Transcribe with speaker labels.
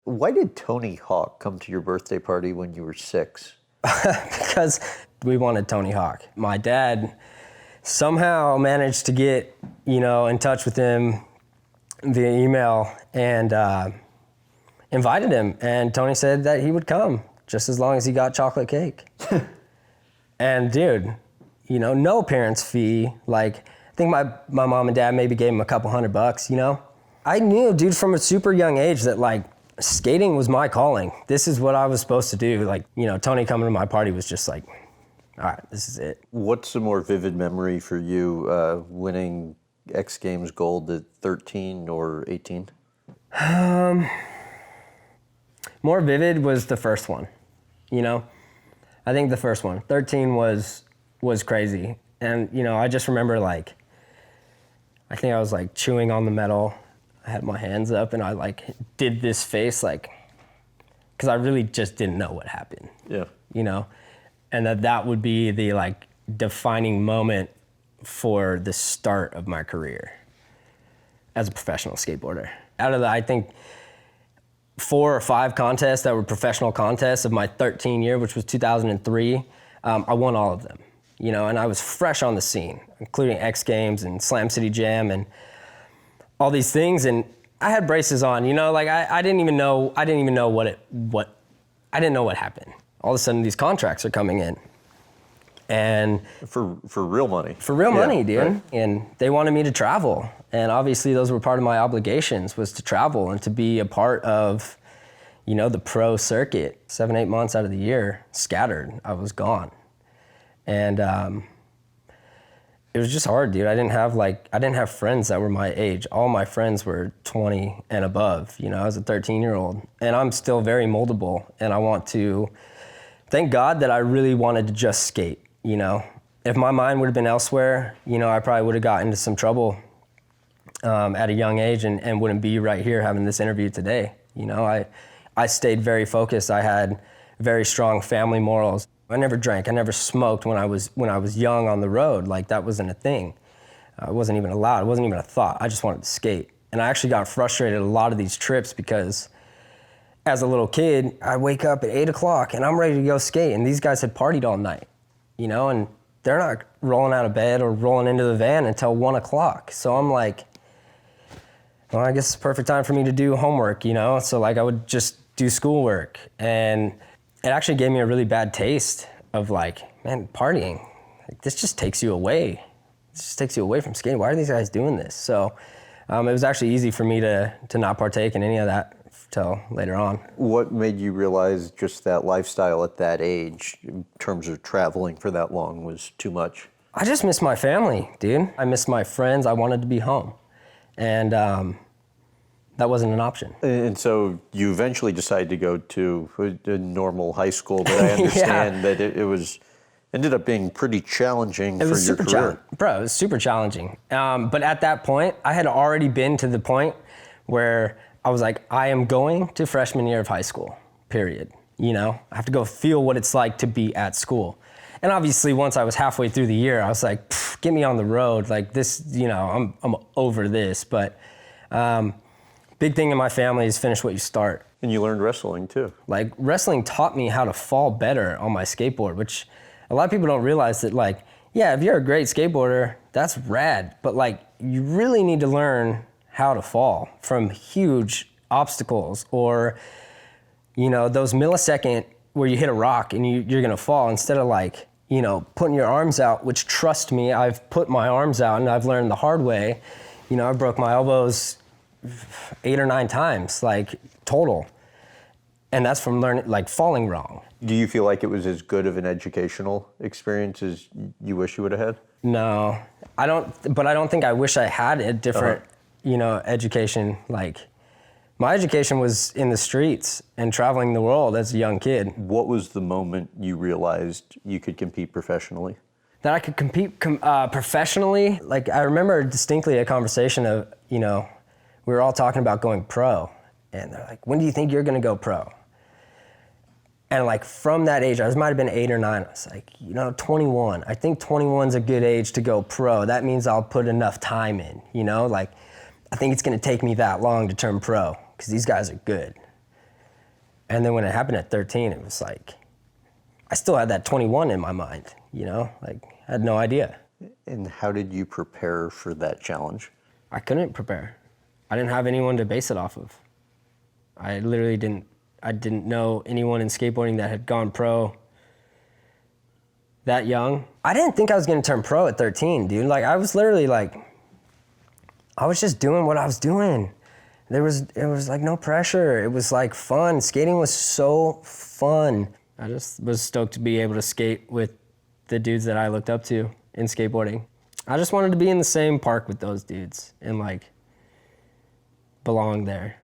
Speaker 1: Why did Tony Hawk come to your birthday party when you were 6?
Speaker 2: Because we wanted Tony Hawk. My dad somehow managed to get, in touch with him via email and invited him. And Tony said that he would come just as long as he got chocolate cake. And dude, no parents' fee. Like, I think my mom and dad maybe gave him a couple $100, I knew, dude, from a super young age that like skating was my calling. This is what I was supposed to do. Like, Tony coming to my party was just like, all right, this is it.
Speaker 1: What's a more vivid memory for you, winning X Games gold at 13 or 18?
Speaker 2: More vivid was the first one, I think the first one. 13 was crazy. And, I just remember like, I think I was like chewing on the medal. I had my hands up and I like did this face like, cause I really just didn't know what happened.
Speaker 1: Yeah.
Speaker 2: And that would be the like defining moment for the start of my career as a professional skateboarder. Out of the, I think, 4 or 5 contests that were professional contests of my 13 year, which was 2003, I won all of them, and I was fresh on the scene, including X Games and Slam City Jam and all these things. And I had braces on, like I didn't even know what happened. All of a sudden these contracts are coming in. And
Speaker 1: for real money.
Speaker 2: For real money, dude.
Speaker 1: Right.
Speaker 2: And they wanted me to travel. And obviously those were part of my obligations, was to travel and to be a part of, the pro circuit. 7-8 months out of the year, scattered, I was gone. And it was just hard, dude. I didn't have friends that were my age. All my friends were 20 and above. I was a 13-year-old. And I'm still very moldable. And I want to thank God that I really wanted to just skate. If my mind would have been elsewhere, I probably would have gotten into some trouble at a young age and wouldn't be right here having this interview today. I stayed very focused. I had very strong family morals. I never drank. I never smoked when I was young on the road. Like, that wasn't a thing. It wasn't even allowed. It wasn't even a thought. I just wanted to skate. And I actually got frustrated a lot of these trips because as a little kid, I wake up at 8 o'clock and I'm ready to go skate. And these guys had partied all night, and they're not rolling out of bed or rolling into the van until 1 o'clock. So I'm like, well, I guess it's the perfect time for me to do homework, So like I would just do schoolwork. And it actually gave me a really bad taste of like, man, partying, like, this just takes you away. This just takes you away from skating. Why are these guys doing this? So it was actually easy for me to not partake in any of that till later on.
Speaker 1: What made you realize just that lifestyle at that age, in terms of traveling for that long, was too much?
Speaker 2: I just miss my family, dude. I miss my friends. I wanted to be home. And that wasn't an option.
Speaker 1: And so you eventually decided to go to a normal high school, but I understand that it ended up being pretty challenging for your career.
Speaker 2: Bro, it was super challenging. But at that point, I had already been to the point where I was like, I am going to freshman year of high school, period. I have to go feel what it's like to be at school. And obviously, once I was halfway through the year, I was like, get me on the road. Like this, I'm over this. But big thing in my family is finish what you start.
Speaker 1: And you learned wrestling too.
Speaker 2: Like, wrestling taught me how to fall better on my skateboard, which a lot of people don't realize that, like, yeah, if you're a great skateboarder, that's rad. But like, you really need to learn how to fall from huge obstacles, or, those millisecond where you hit a rock and you're gonna fall, instead of like, putting your arms out, which, trust me, I've put my arms out and I've learned the hard way. I broke my elbows 8 or 9 times, like, total. And that's from learning, like, falling wrong.
Speaker 1: Do you feel like it was as good of an educational experience as you wish you would have had?
Speaker 2: No, I don't, but I don't think I wish I had a different, education. Like, my education was in the streets and traveling the world as a young kid.
Speaker 1: What was the moment you realized you could compete professionally?
Speaker 2: That I could compete professionally? Like, I remember distinctly a conversation of, we were all talking about going pro. And they're like, when do you think you're gonna go pro? And like, from that age, I might have been 8 or 9, I was like, 21. I think 21's a good age to go pro. That means I'll put enough time in, like, I think it's gonna take me that long to turn pro, because these guys are good. And then when it happened at 13, it was like, I still had that 21 in my mind, like I had no idea.
Speaker 1: And how did you prepare for that challenge?
Speaker 2: I couldn't prepare. I didn't have anyone to base it off of. I literally didn't know anyone in skateboarding that had gone pro that young. I didn't think I was gonna turn pro at 13, dude. Like, I was literally like, I was just doing what I was doing. It was like no pressure. It was like fun. Skating was so fun. I just was stoked to be able to skate with the dudes that I looked up to in skateboarding. I just wanted to be in the same park with those dudes and like belong there.